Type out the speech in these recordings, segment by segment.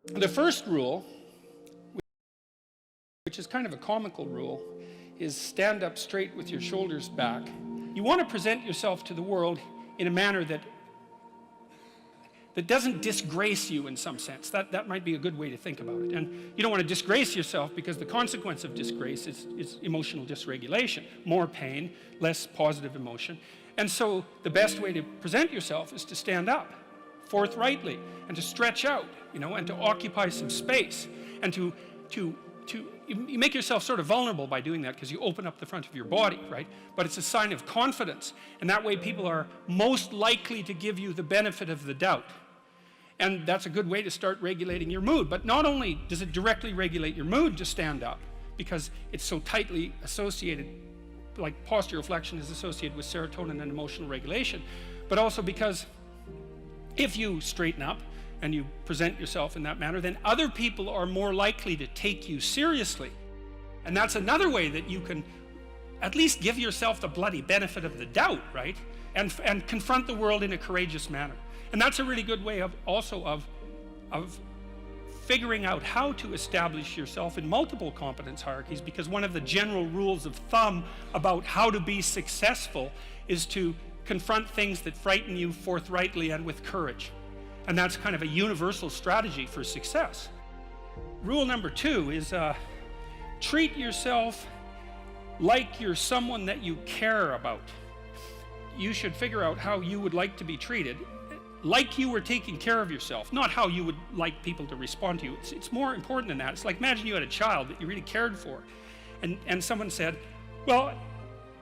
The first rule, which is kind of a comical rule, is stand up straight with your shoulders back. You want to present yourself to the world in a manner that doesn't disgrace you in some sense. That might be a good way to think about it. And you don't want to disgrace yourself, because the consequence of disgrace is emotional dysregulation, more pain, less positive emotion. And so the best way to present yourself is to stand up forthrightly and to stretch out, and to occupy some space, and to you make yourself sort of vulnerable by doing that, because you open up the front of your body, right? But it's a sign of confidence, and that way people are most likely to give you the benefit of the doubt. And that's a good way to start regulating your mood. But not only does it directly regulate your mood to stand up, because it's so tightly associated, like postural flexion is associated with serotonin and emotional regulation, but also because if you straighten up and you present yourself in that manner, then other people are more likely to take you seriously. And that's another way that you can at least give yourself the bloody benefit of the doubt, right? And confront the world in a courageous manner. And that's a really good way of figuring out how to establish yourself in multiple competence hierarchies, because one of the general rules of thumb about how to be successful is to confront things that frighten you forthrightly and with courage. And that's kind of a universal strategy for success. Rule number 2 is treat yourself like you're someone that you care about. You should figure out how you would like to be treated, like you were taking care of yourself, not how you would like people to respond to you. It's more important than that. It's like, imagine you had a child that you really cared for, and someone said, well,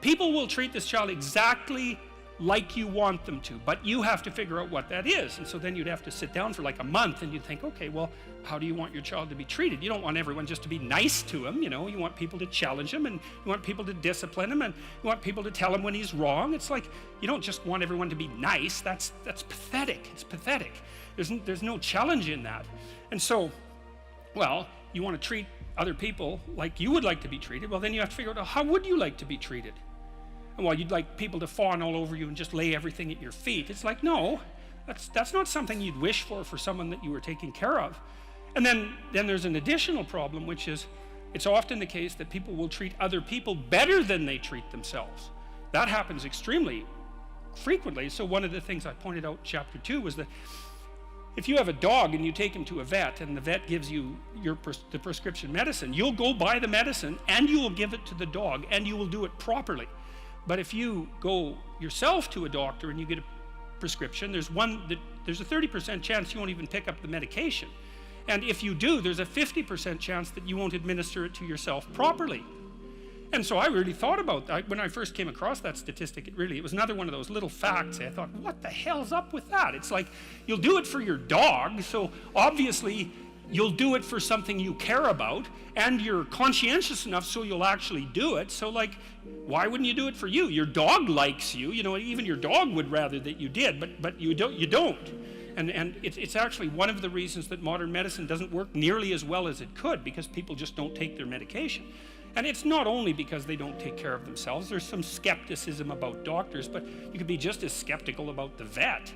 people will treat this child exactly like you want them to, but you have to figure out what that is. And so then you'd have to sit down for like a month and you'd think, okay, well, how do you want your child to be treated? You don't want everyone just to be nice to him, you want people to challenge him, and you want people to discipline him, and you want people to tell him when he's wrong. It's like, you don't just want everyone to be nice. That's pathetic. It's pathetic. There's no challenge in that. And so, well, you want to treat other people like you would like to be treated. Well, then you have to figure out, how would you like to be treated? And while you'd like people to fawn all over you and just lay everything at your feet, it's like, no, that's not something you'd wish for someone that you were taking care of. And then there's an additional problem, which is it's often the case that people will treat other people better than they treat themselves. That happens extremely frequently. So one of the things I pointed out in chapter 2 was that if you have a dog and you take him to a vet and the vet gives you the prescription medicine, you'll go buy the medicine and you will give it to the dog, and you will do it properly. But if you go yourself to a doctor and you get a prescription, there's a 30% chance you won't even pick up the medication. And if you do, there's a 50% chance that you won't administer it to yourself properly. And so I really thought about that. When I first came across that statistic, it was another one of those little facts. I thought, what the hell's up with that? It's like, you'll do it for your dog, so obviously you'll do it for something you care about, and you're conscientious enough so you'll actually do it. So like, why wouldn't you do it for you? Your dog likes you, even your dog would rather that you did, but you don't. And it's actually one of the reasons that modern medicine doesn't work nearly as well as it could, because people just don't take their medication. And it's not only because they don't take care of themselves. There's some skepticism about doctors, but you could be just as skeptical about the vet.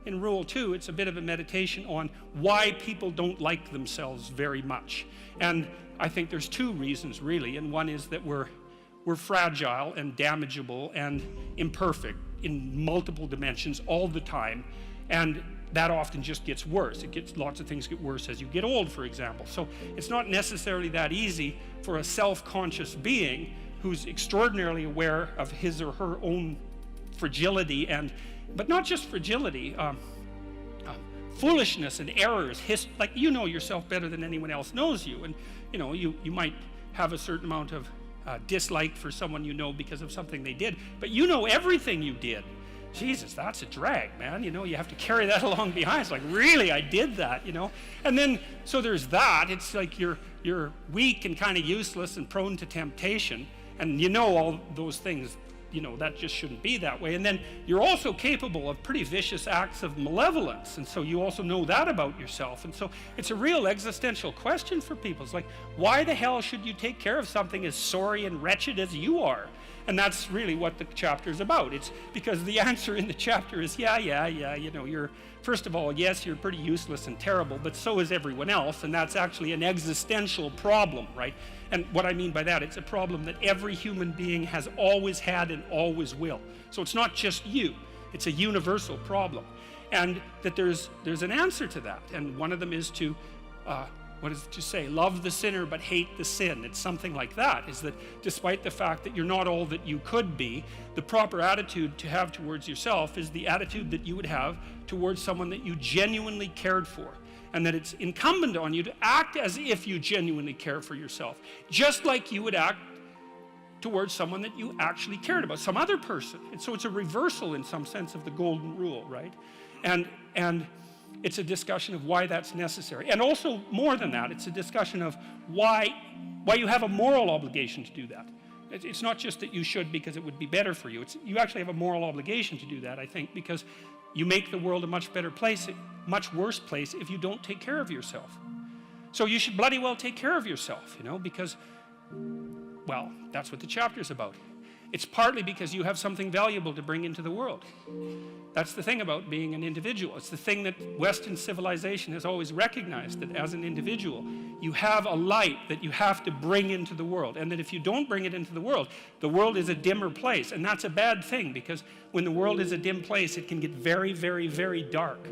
In Rule 2, it's a bit of a meditation on why people don't like themselves very much. And I think there's 2 reasons, really. And one is that we're fragile and damageable and imperfect in multiple dimensions all the time. And that often just gets worse. Lots of things get worse as you get old, for example. So it's not necessarily that easy for a self-conscious being who's extraordinarily aware of his or her own fragility, but not just fragility, foolishness and errors. Like, you know yourself better than anyone else knows you, and you might have a certain amount of dislike for someone because of something they did, but you know everything you did. Jesus, that's a drag, man. You have to carry that along behind. It's like, really, I did that, And then, so there's that. It's like you're weak and kind of useless and prone to temptation, and all those things. That just shouldn't be that way. And then you're also capable of pretty vicious acts of malevolence. And so you also know that about yourself. And so it's a real existential question for people. It's like, why the hell should you take care of something as sorry and wretched as you are? And that's really what the chapter is about. It's because the answer in the chapter is, yeah, you know, you're, first of all, yes, you're pretty useless and terrible, but so is everyone else, and that's actually an existential problem, right? And what I mean by that, it's a problem that every human being has always had and always will. So it's not just you, it's a universal problem. And that there's an answer to that, and one of them is to, what does it say? Love the sinner but hate the sin. It's something like that, is that despite the fact that you're not all that you could be, the proper attitude to have towards yourself is the attitude that you would have towards someone that you genuinely cared for. And that it's incumbent on you to act as if you genuinely care for yourself, just like you would act towards someone that you actually cared about, some other person. And so it's a reversal in some sense of the golden rule, right? And it's a discussion of why that's necessary. And also, more than that, it's a discussion of why you have a moral obligation to do that. It's not just that you should because it would be better for you. You actually have a moral obligation to do that, I think, because you make the world a much better place, a much worse place if you don't take care of yourself. So you should bloody well take care of yourself, you know, because, well, that's what the chapter's about. It's partly because you have something valuable to bring into the world. That's the thing about being an individual. It's the thing that Western civilization has always recognized, that as an individual, you have a light that you have to bring into the world, and that if you don't bring it into the world is a dimmer place, and that's a bad thing, because when the world is a dim place, it can get very, very, very dark.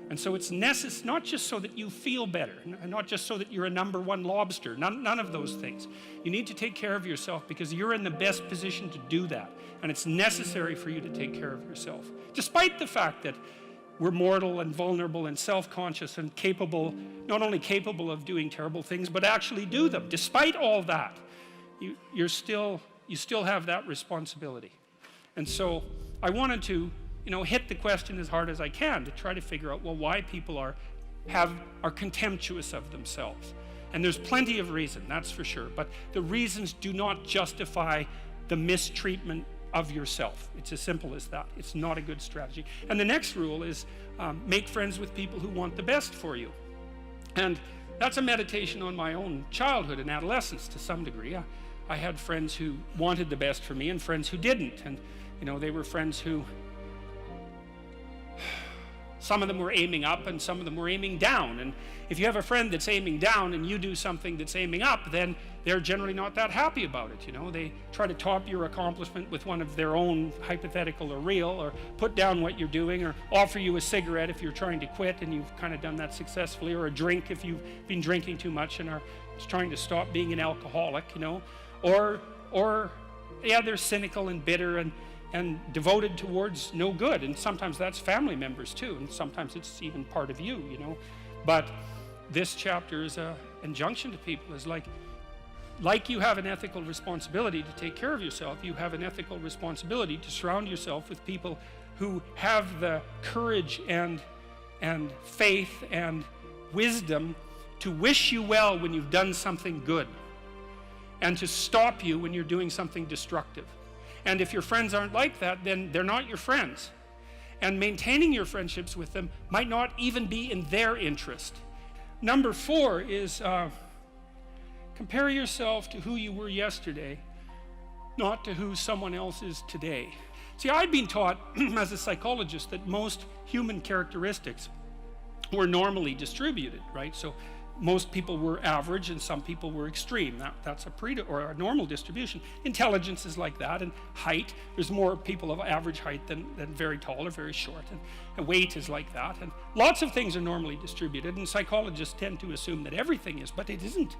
And so it's necessary, not just so that you feel better, not just so that you're a #1 lobster, none of those things. You need to take care of yourself because you're in the best position to do that. And it's necessary for you to take care of yourself. Despite the fact that we're mortal and vulnerable and self-conscious and capable, not only capable of doing terrible things, but actually do them. Despite all that, you still have that responsibility. And so I wanted to, you know, hit the question as hard as I can to try to figure out, well, why people are contemptuous of themselves. And there's plenty of reason, that's for sure, but the reasons do not justify the mistreatment of yourself. It's as simple as that. It's not a good strategy. And the next rule is make friends with people who want the best for you. And that's a meditation on my own childhood and adolescence to some degree. I had friends who wanted the best for me and friends who didn't. And, you know, they were friends who, some of them were aiming up and some of them were aiming down. And if you have a friend that's aiming down and you do something that's aiming up, then they're generally not that happy about it, you know. They try to top your accomplishment with one of their own, hypothetical or real, or put down what you're doing, or offer you a cigarette if you're trying to quit and you've kind of done that successfully, or a drink if you've been drinking too much and are trying to stop being an alcoholic, you know. Or yeah, they're cynical and bitter and devoted towards no good. And sometimes that's family members too, and sometimes it's even part of you, you know. But this chapter is an injunction to people, is like you have an ethical responsibility to take care of yourself, you have an ethical responsibility to surround yourself with people who have the courage and faith and wisdom to wish you well when you've done something good, and to stop you when you're doing something destructive. And if your friends aren't like that, then they're not your friends. And maintaining your friendships with them might not even be in their interest. Number 4 is compare yourself to who you were yesterday, not to who someone else is today. See, I'd been taught as a psychologist that most human characteristics were normally distributed, right? So most people were average and some people were extreme. That's a normal distribution. Intelligence is like that, and height, there's more people of average height than very tall or very short, and weight is like that, and lots of things are normally distributed, and psychologists tend to assume that everything is, but it isn't.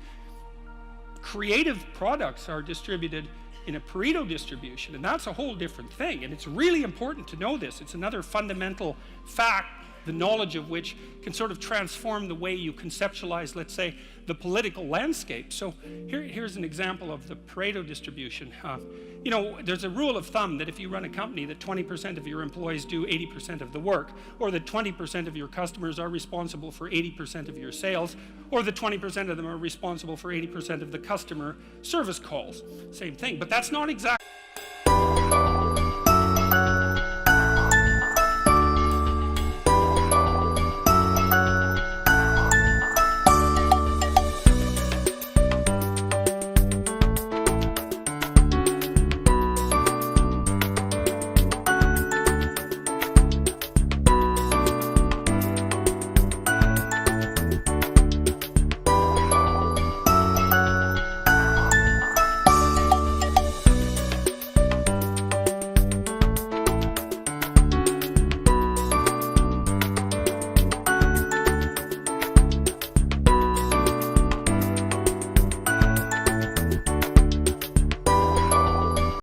Creative products are distributed in a Pareto distribution, and that's a whole different thing, and it's really important to know this. It's another fundamental fact, the knowledge of which can sort of transform the way you conceptualize, let's say, the political landscape. So here's an example of the Pareto distribution. You know, there's a rule of thumb that if you run a company, that 20% of your employees do 80% of the work, or that 20% of your customers are responsible for 80% of your sales, or that 20% of them are responsible for 80% of the customer service calls. Same thing, but that's not exact.